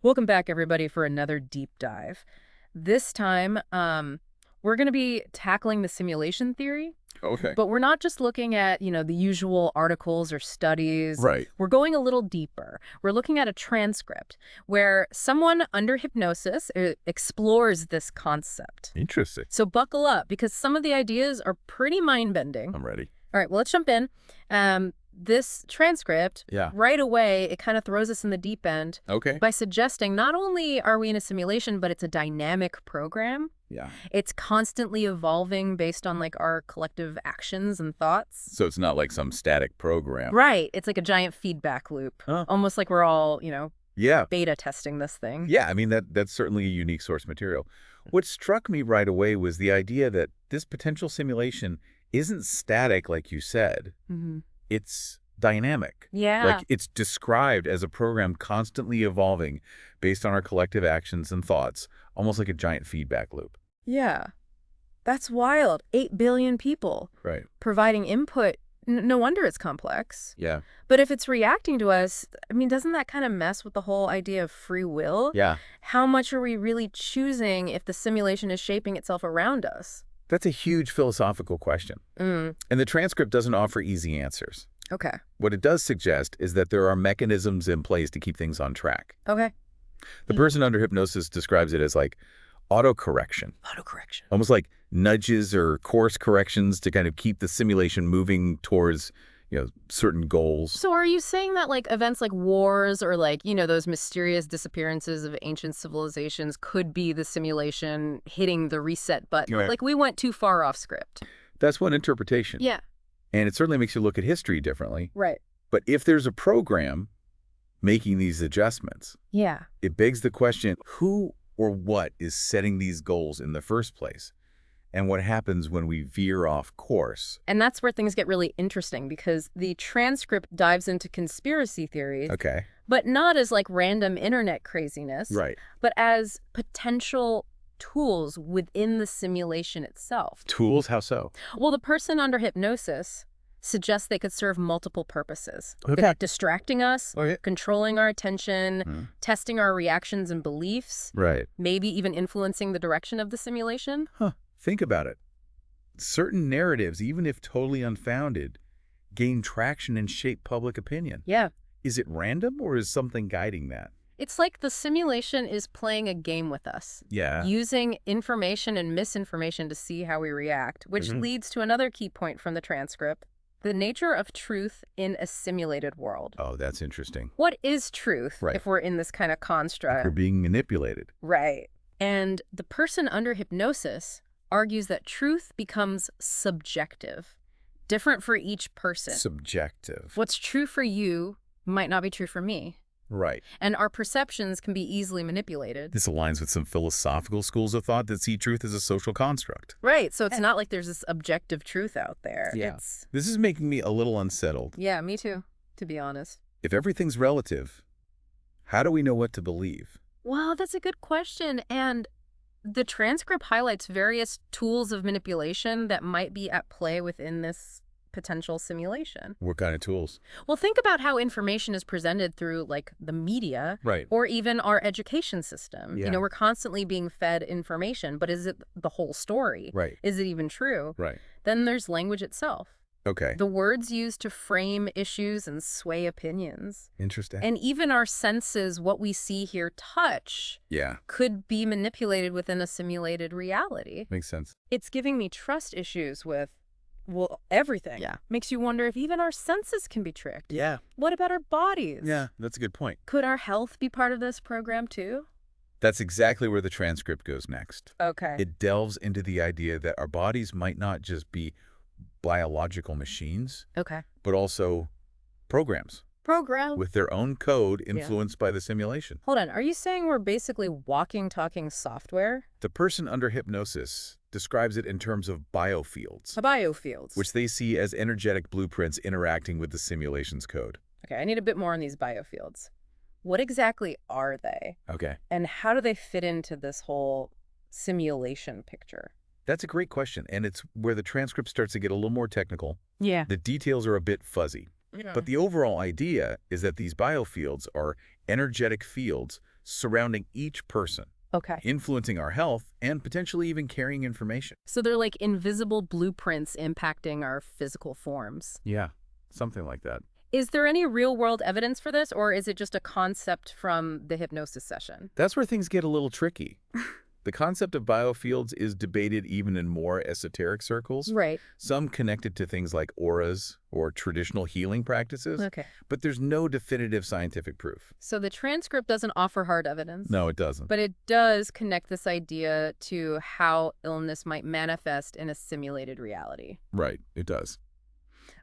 Welcome back, everybody, for another deep dive. This time, we're going to be tackling the simulation theory, Okay. but we're not just looking at, the usual articles or studies. Right. We're going a little deeper. We're looking at a transcript where someone under hypnosis explores this concept. Interesting. So buckle up, because some of the ideas are pretty mind-bending. I'm ready. All right, well, let's jump in. This transcript, Yeah. right away, it kind of throws us in the deep end Okay. by suggesting not only are we in a simulation, but it's a dynamic program. Yeah. It's constantly evolving based on like our collective actions and thoughts. So it's not like some static program. Right. It's like a giant feedback loop, Huh. almost like we're all, Yeah. beta testing this thing. Yeah. I mean, that's certainly a unique source material. What struck me right away was the idea that this potential simulation isn't static, like you said. Mm-hmm. It's dynamic. Yeah. Like it's described as a program constantly evolving based on our collective actions and thoughts, almost like a giant feedback loop. Yeah. That's wild. 8 billion people Right. providing input. No wonder it's complex. Yeah. But if it's reacting to us, I mean, doesn't that kind of mess with the whole idea of free will? Yeah. How much are we really choosing if the simulation is shaping itself around us? That's a huge philosophical question. And the transcript doesn't offer easy answers. Okay. What it does suggest is that there are mechanisms in place to keep things on track. Okay. The person under hypnosis describes it as like autocorrection, Autocorrection. almost like nudges or course corrections to kind of keep the simulation moving towards, certain goals. So are you saying that like events like wars or like, those mysterious disappearances of ancient civilizations could be the simulation hitting the reset button? Right. Like we went too far off script. That's one interpretation. Yeah. And it certainly makes you look at history differently. Right. But if there's a program making these adjustments, Yeah. it begs the question, who or what is setting these goals in the first place? And what happens when we veer off course? And that's where things get really interesting, because the transcript dives into conspiracy theories, Okay. but not as like random internet craziness, Right. but as potential tools within the simulation itself. Tools? How so? Well, the person under hypnosis suggests they could serve multiple purposes. Okay. Distracting us, Okay. controlling our attention, Hmm. testing our reactions and beliefs, Right. maybe even influencing the direction of the simulation. Huh. Think about it. Certain narratives, even if totally unfounded, gain traction and shape public opinion. Yeah. Is it random or is something guiding that? It's like the simulation is playing a game with us, Yeah. using information and misinformation to see how we react, which leads to another key point from the transcript: the nature of truth in a simulated world. Oh, that's interesting. What is truth Right. if we're in this kind of construct? We're being manipulated. Right. And the person under hypnosis argues that truth becomes subjective, different for each person. Subjective. What's true for you might not be true for me. Right. And our perceptions can be easily manipulated. This aligns with some philosophical schools of thought that see truth as a social construct. Right. So it's not like there's this objective truth out there. Yeah. It's, This is making me a little unsettled. yeah, me too, to be honest. If everything's relative, how do we know what to believe? Well, that's a good question. And the transcript highlights various tools of manipulation that might be at play within this potential simulation. What kind of tools? Well, think about how information is presented through like the media Right. or even our education system. Yeah. We're constantly being fed information, but is it the whole story? Right. Is it even true? Right. Then there's language itself. Okay. The words used to frame issues and sway opinions. Interesting. And even our senses, what we see, hear, touch, Yeah. could be manipulated within a simulated reality. Makes sense. It's giving me trust issues with, well, everything. Yeah. Makes you wonder if even our senses can be tricked. Yeah. What about our bodies? Yeah, that's a good point. Could our health be part of this program too? That's exactly where the transcript goes next. Okay. It delves into the idea that our bodies might not just be biological machines, Okay. but also programs Program. with their own code influenced by the simulation. Hold on. Are you saying we're basically walking, talking software? The person under hypnosis describes it in terms of biofields, Biofields. which they see as energetic blueprints interacting with the simulation's code. Okay, I need a bit more on these biofields. What exactly are they? Okay. And how do they fit into this whole simulation picture? That's a great question, and it's where the transcript starts to get a little more technical. Yeah. The details are a bit fuzzy. But the overall idea is that these biofields are energetic fields surrounding each person, Okay. influencing our health and potentially even carrying information. So they're like invisible blueprints impacting our physical forms. Yeah, something like that. Is there any real-world evidence for this, or is it just a concept from the hypnosis session? That's where things get a little tricky. The concept of biofields is debated even in more esoteric circles, Right. some connected to things like auras or traditional healing practices, Okay. but there's no definitive scientific proof. So the transcript doesn't offer hard evidence. No, it doesn't. But it does connect this idea to how illness might manifest in a simulated reality. Right, it does.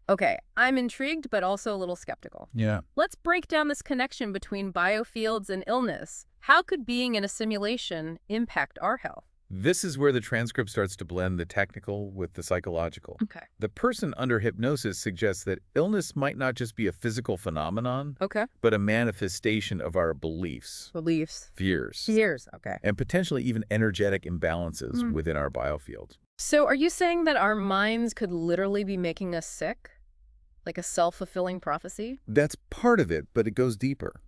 Okay, I'm intrigued, but also a little skeptical. Yeah. Let's break down this connection between biofields and illness. How could being in a simulation impact our health? This is where the transcript starts to blend the technical with the psychological. Okay. The person under hypnosis suggests that illness might not just be a physical phenomenon, Okay. but a manifestation of our beliefs, Beliefs. fears, Fears. Okay. and potentially even energetic imbalances Mm. within our biofield. So are you saying that our minds could literally be making us sick? Like a self-fulfilling prophecy? That's part of it, but it goes deeper.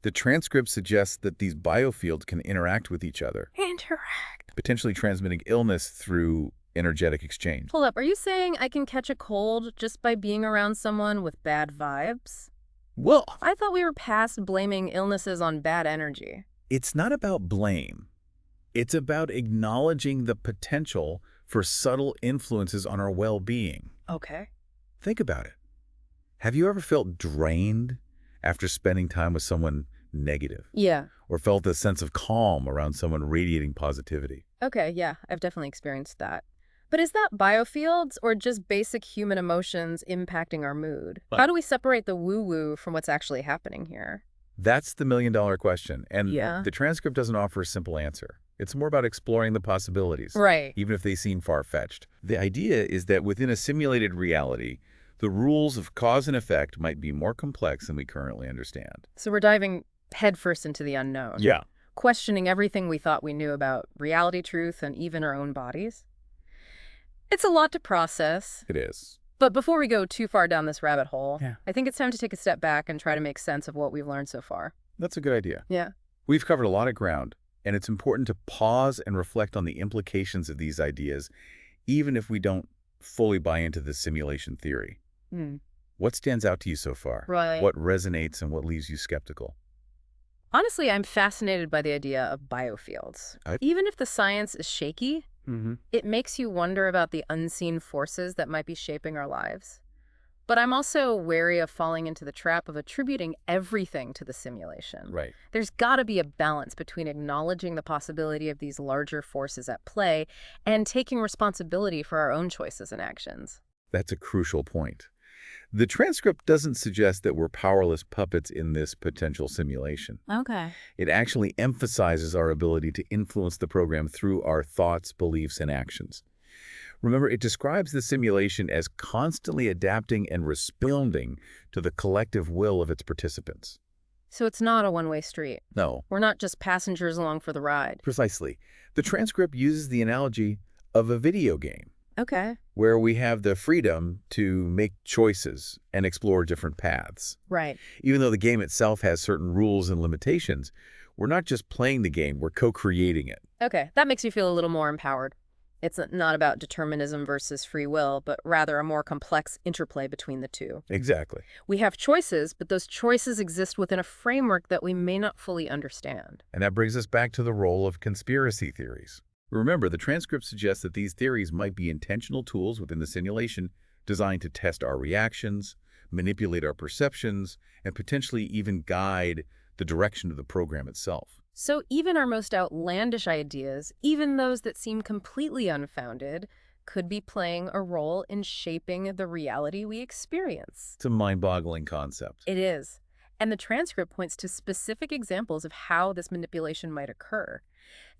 The transcript suggests that these biofields can interact with each other, Interact. potentially transmitting illness through energetic exchange. Hold up. Are you saying I can catch a cold just by being around someone with bad vibes? Well, I thought we were past blaming illnesses on bad energy. it's not about blame. It's about acknowledging the potential for subtle influences on our well-being. Okay. Think about it. Have you ever felt drained after spending time with someone negative, Yeah. or felt a sense of calm around someone radiating positivity? Okay, yeah, I've definitely experienced that. But is that biofields or just basic human emotions impacting our mood? What? How do we separate the woo-woo from what's actually happening here? That's the million-dollar question, and Yeah. the transcript doesn't offer a simple answer. It's more about exploring the possibilities, Right. even if they seem far-fetched. The idea is that within a simulated reality, the rules of cause and effect might be more complex than we currently understand. So we're diving headfirst into the unknown. Yeah. Questioning everything we thought we knew about reality, truth, and even our own bodies. It's a lot to process. It is. But before we go too far down this rabbit hole, Yeah. I think it's time to take a step back and try to make sense of what we've learned so far. That's a good idea. Yeah. We've covered a lot of ground, and it's important to pause and reflect on the implications of these ideas, even if we don't fully buy into the simulation theory. Hmm. What stands out to you so far? Right. What resonates and what leaves you skeptical? Honestly, I'm fascinated by the idea of biofields. Even if the science is shaky, it makes you wonder about the unseen forces that might be shaping our lives. But I'm also wary of falling into the trap of attributing everything to the simulation. Right. There's got to be a balance between acknowledging the possibility of these larger forces at play and taking responsibility for our own choices and actions. That's a crucial point. The transcript doesn't suggest that we're powerless puppets in this potential simulation. Okay. It actually emphasizes our ability to influence the program through our thoughts, beliefs, and actions. Remember, it describes the simulation as constantly adapting and responding to the collective will of its participants. So it's not a one-way street. No, We're not just passengers along for the ride. precisely. The transcript uses the analogy of a video game, Okay. where we have the freedom to make choices and explore different paths. Right. Even though the game itself has certain rules and limitations, we're not just playing the game, we're co-creating it. Okay, that makes you feel a little more empowered. It's not about determinism versus free will, but rather a more complex interplay between the two. Exactly. We have choices, but those choices exist within a framework that we may not fully understand. And that brings us back to the role of conspiracy theories. Remember, the transcript suggests that these theories might be intentional tools within the simulation designed to test our reactions, manipulate our perceptions, and potentially even guide the direction of the program itself. So even our most outlandish ideas, even those that seem completely unfounded, could be playing a role in shaping the reality we experience. It's a mind-boggling concept. It is. And the transcript points to specific examples of how this manipulation might occur.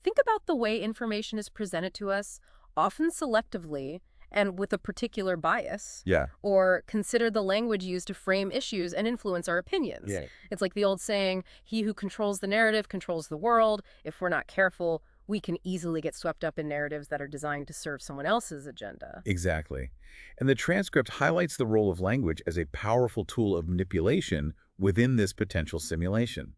Think about the way information is presented to us, often selectively and with a particular bias. Yeah. Or consider the language used to frame issues and influence our opinions. Yeah. It's like the old saying, he who controls the narrative controls the world. If we're not careful, we can easily get swept up in narratives that are designed to serve someone else's agenda. Exactly. And the transcript highlights the role of language as a powerful tool of manipulation within this potential simulation.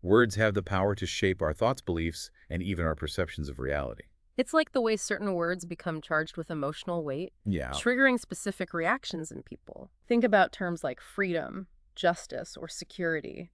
Words have the power to shape our thoughts, beliefs, and even our perceptions of reality. It's like the way certain words become charged with emotional weight, Yeah. triggering specific reactions in people. Think about terms like freedom, justice, or security.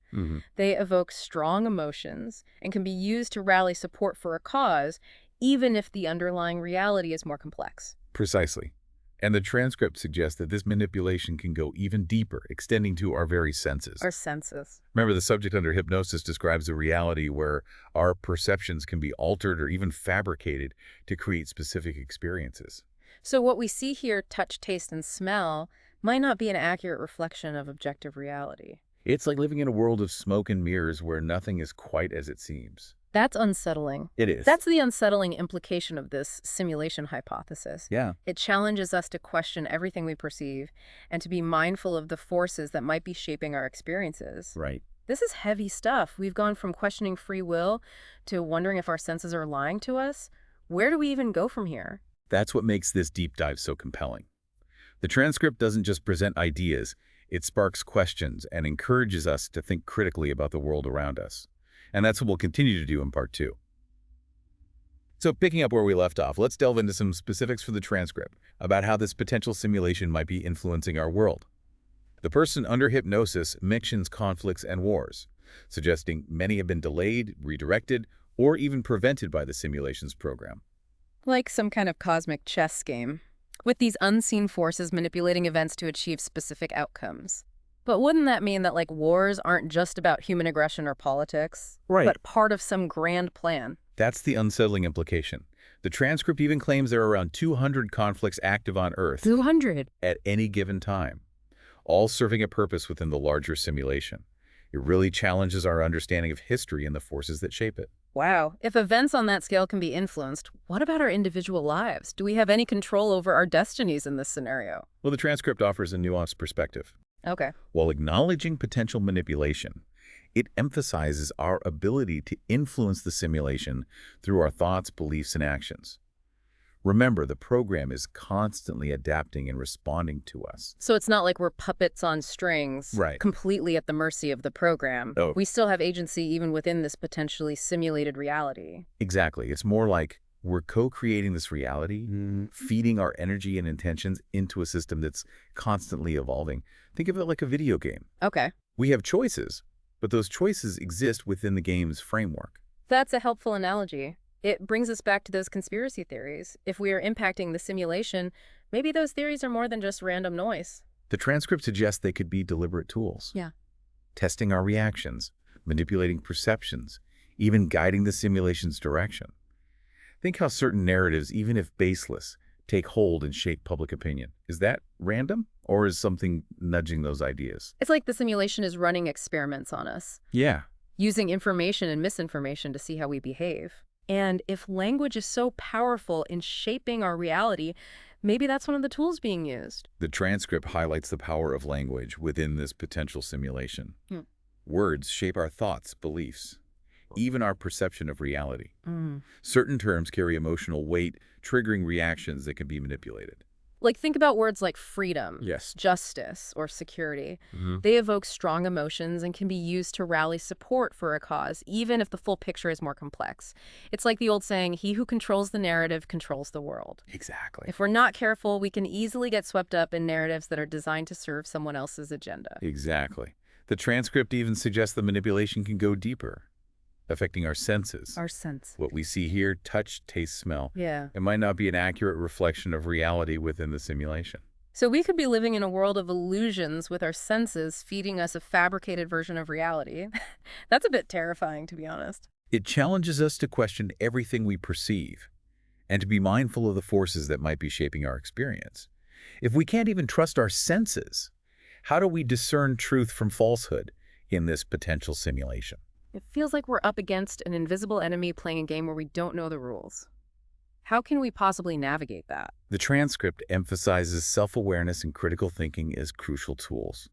They evoke strong emotions and can be used to rally support for a cause, even if the underlying reality is more complex. Precisely. And the transcript suggests that this manipulation can go even deeper, extending to our very senses. Our senses. Remember, the subject under hypnosis describes a reality where our perceptions can be altered or even fabricated to create specific experiences. So what we see here, touch, taste, and smell, might not be an accurate reflection of objective reality. It's like living in a world of smoke and mirrors where nothing is quite as it seems. That's unsettling. It is. That's the unsettling implication of this simulation hypothesis. Yeah. It challenges us to question everything we perceive and to be mindful of the forces that might be shaping our experiences. Right. This is heavy stuff. We've gone from questioning free will to wondering if our senses are lying to us. Where do we even go from here? That's what makes this deep dive so compelling. The transcript doesn't just present ideas, it sparks questions and encourages us to think critically about the world around us. And that's what we'll continue to do in part 2. So picking up where we left off, let's delve into some specifics for the transcript about how this potential simulation might be influencing our world. The person under hypnosis mentions conflicts and wars, suggesting many have been delayed, redirected, or even prevented by the simulations program. Like some kind of cosmic chess game, with these unseen forces manipulating events to achieve specific outcomes. But wouldn't that mean that, like, wars aren't just about human aggression or politics, Right. but part of some grand plan? That's the unsettling implication. The transcript even claims there are around 200 conflicts active on Earth 200. at any given time, all serving a purpose within the larger simulation. It really challenges our understanding of history and the forces that shape it. Wow. If events on that scale can be influenced, what about our individual lives? Do we have any control over our destinies in this scenario? Well, the transcript offers a nuanced perspective. Okay. While acknowledging potential manipulation, it emphasizes our ability to influence the simulation through our thoughts, beliefs, and actions. Remember, the program is constantly adapting and responding to us. So it's not like we're puppets on strings, Right. completely at the mercy of the program. Oh. We still have agency even within this potentially simulated reality. Exactly. It's more like we're co-creating this reality, feeding our energy and intentions into a system that's constantly evolving. Think of it like a video game. Okay. We have choices, but those choices exist within the game's framework. That's a helpful analogy. It brings us back to those conspiracy theories. If we are impacting the simulation, maybe those theories are more than just random noise. The transcript suggests they could be deliberate tools. Yeah. Testing our reactions, manipulating perceptions, even guiding the simulation's direction. Think how certain narratives, even if baseless, take hold and shape public opinion. Is that random, or is something nudging those ideas? It's like the simulation is running experiments on us, Yeah. using information and misinformation to see how we behave. And if language is so powerful in shaping our reality, maybe that's one of the tools being used. The transcript highlights the power of language within this potential simulation. Words shape our thoughts, beliefs, even our perception of reality. Certain terms carry emotional weight, triggering reactions that can be manipulated. Like, think about words like freedom, Yes. justice, or security. They evoke strong emotions and can be used to rally support for a cause, even if the full picture is more complex. It's like the old saying, he who controls the narrative controls the world. Exactly. If we're not careful, we can easily get swept up in narratives that are designed to serve someone else's agenda. Exactly. The transcript even suggests the manipulation can go deeper, affecting our senses. Our sense. What we see here, touch, taste, smell. Yeah. It might not be an accurate reflection of reality within the simulation. So we could be living in a world of illusions with our senses feeding us a fabricated version of reality. That's a bit terrifying, to be honest. It challenges us to question everything we perceive and to be mindful of the forces that might be shaping our experience. If we can't even trust our senses, how do we discern truth from falsehood in this potential simulation? It feels like we're up against an invisible enemy playing a game where we don't know the rules. How can we possibly navigate that? The transcript emphasizes self-awareness and critical thinking as crucial tools.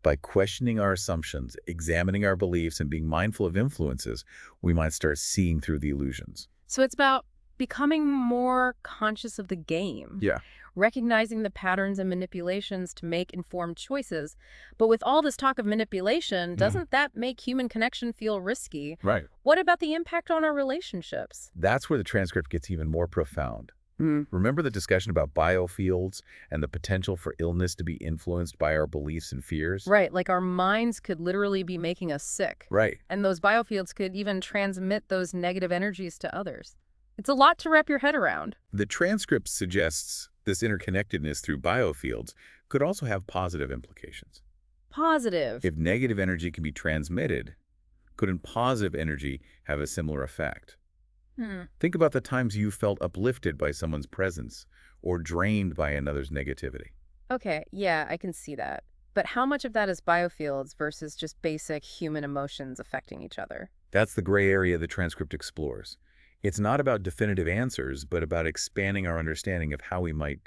By questioning our assumptions, examining our beliefs, and being mindful of influences, we might start seeing through the illusions. So it's about becoming more conscious of the game. Yeah. Recognizing the patterns and manipulations to make informed choices. But with all this talk of manipulation, doesn't that make human connection feel risky? Right. What about the impact on our relationships? That's where the transcript gets even more profound. Remember the discussion about biofields and the potential for illness to be influenced by our beliefs and fears? Right, like our minds could literally be making us sick. Right. And those biofields could even transmit those negative energies to others. It's a lot to wrap your head around. The transcript suggests this interconnectedness through biofields could also have positive implications. Positive. If negative energy can be transmitted, couldn't positive energy have a similar effect? Think about the times you felt uplifted by someone's presence or drained by another's negativity. Okay, yeah, I can see that. But how much of that is biofields versus just basic human emotions affecting each other? That's the gray area the transcript explores. It's not about definitive answers, but about expanding our understanding of how we might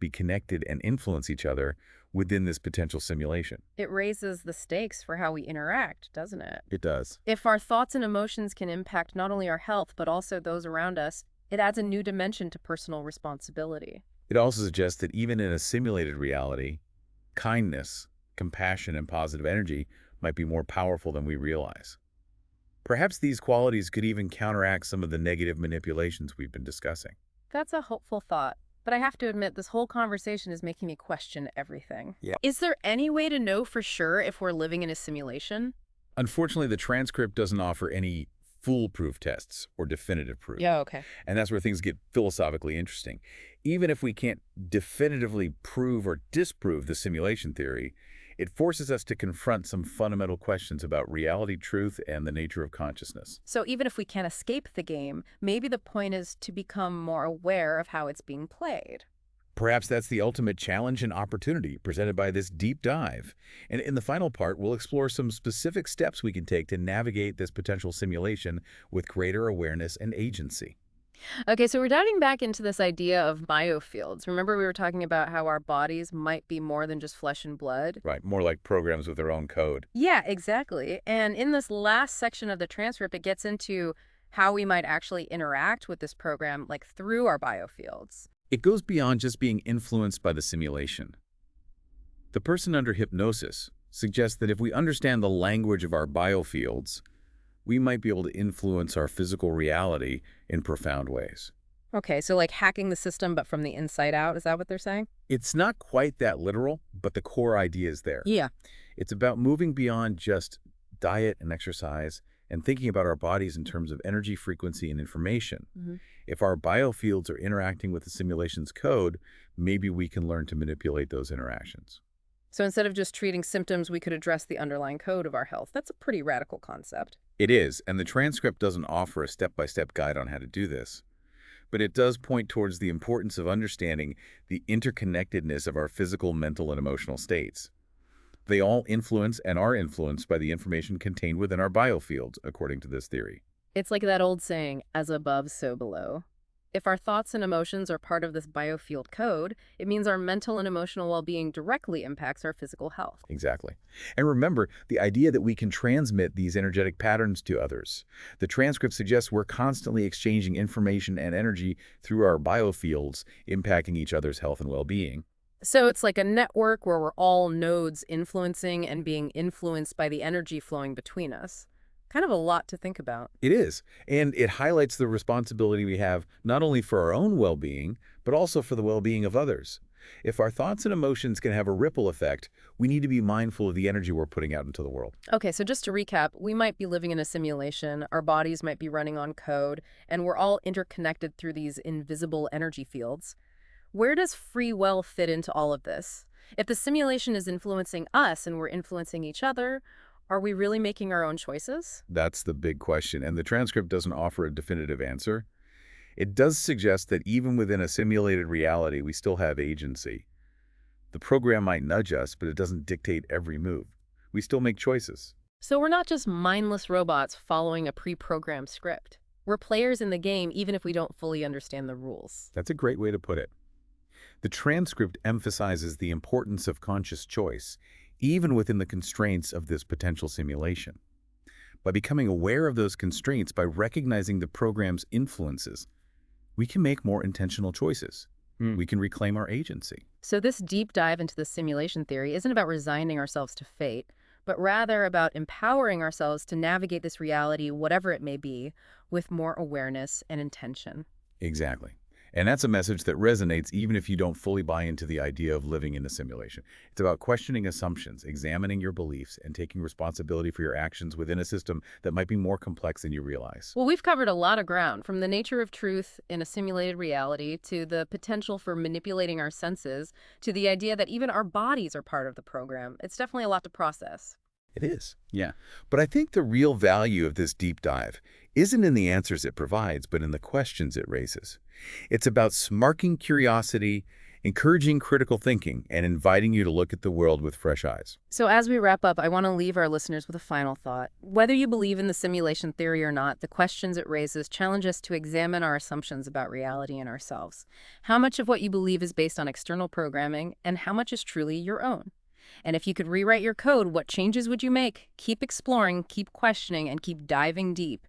be connected and influence each other within this potential simulation. It raises the stakes for how we interact, doesn't it? It does. If our thoughts and emotions can impact not only our health, but also those around us, it adds a new dimension to personal responsibility. It also suggests that even in a simulated reality, kindness, compassion, and positive energy might be more powerful than we realize. Perhaps these qualities could even counteract some of the negative manipulations we've been discussing. That's a hopeful thought. But I have to admit, this whole conversation is making me question everything. Yeah. Is there any way to know for sure if we're living in a simulation? Unfortunately, the transcript doesn't offer any foolproof tests or definitive proof. Yeah, okay. And that's where things get philosophically interesting. Even if we can't definitively prove or disprove the simulation theory, it forces us to confront some fundamental questions about reality, truth, and the nature of consciousness. So even if we can't escape the game, maybe the point is to become more aware of how it's being played. Perhaps that's the ultimate challenge and opportunity presented by this deep dive. And in the final part, we'll explore some specific steps we can take to navigate this potential simulation with greater awareness and agency. Okay, so we're diving back into this idea of biofields. Remember we were talking about how our bodies might be more than just flesh and blood? Right, more like programs with their own code. Yeah, exactly. And in this last section of the transcript, it gets into how we might actually interact with this program, like through our biofields. It goes beyond just being influenced by the simulation. The person under hypnosis suggests that if we understand the language of our biofields, we might be able to influence our physical reality in profound ways. Okay, so like hacking the system, but from the inside out, is that what they're saying? It's not quite that literal, but the core idea is there. Yeah. It's about moving beyond just diet and exercise and thinking about our bodies in terms of energy, frequency, and information. If our biofields are interacting with the simulation's code, maybe we can learn to manipulate those interactions. So instead of just treating symptoms, we could address the underlying code of our health. That's a pretty radical concept. It is, and the transcript doesn't offer a step-by-step guide on how to do this. But it does point towards the importance of understanding the interconnectedness of our physical, mental, and emotional states. They all influence and are influenced by the information contained within our biofields, according to this theory. It's like that old saying, as above, so below. If our thoughts and emotions are part of this biofield code, it means our mental and emotional well-being directly impacts our physical health. Exactly. And remember, the idea that we can transmit these energetic patterns to others. The transcript suggests we're constantly exchanging information and energy through our biofields, impacting each other's health and well-being. So it's like a network where we're all nodes influencing and being influenced by the energy flowing between us. Kind of a lot to think about. It is, and it highlights the responsibility we have not only for our own well-being, but also for the well-being of others. If our thoughts and emotions can have a ripple effect, we need to be mindful of the energy we're putting out into the world. Okay, so just to recap, we might be living in a simulation, our bodies might be running on code, and we're all interconnected through these invisible energy fields. Where does free will fit into all of this? If the simulation is influencing us and we're influencing each other, are we really making our own choices? That's the big question, and the transcript doesn't offer a definitive answer. It does suggest that even within a simulated reality, we still have agency. The program might nudge us, but it doesn't dictate every move. We still make choices. So we're not just mindless robots following a pre-programmed script. We're players in the game even if we don't fully understand the rules. That's a great way to put it. The transcript emphasizes the importance of conscious choice, even within the constraints of this potential simulation. By becoming aware of those constraints, by recognizing the program's influences, we can make more intentional choices. We can reclaim our agency. So this deep dive into the simulation theory isn't about resigning ourselves to fate, but rather about empowering ourselves to navigate this reality, whatever it may be, with more awareness and intention. Exactly. And that's a message that resonates even if you don't fully buy into the idea of living in a simulation. It's about questioning assumptions, examining your beliefs, and taking responsibility for your actions within a system that might be more complex than you realize. Well, we've covered a lot of ground, from the nature of truth in a simulated reality to the potential for manipulating our senses to the idea that even our bodies are part of the program. It's definitely a lot to process. It is. Yeah. But I think the real value of this deep dive isn't in the answers it provides, but in the questions it raises. It's about sparking curiosity, encouraging critical thinking, and inviting you to look at the world with fresh eyes. So as we wrap up, I want to leave our listeners with a final thought. Whether you believe in the simulation theory or not, the questions it raises challenge us to examine our assumptions about reality and ourselves. How much of what you believe is based on external programming, and how much is truly your own? And if you could rewrite your code, what changes would you make? Keep exploring, keep questioning, and keep diving deep.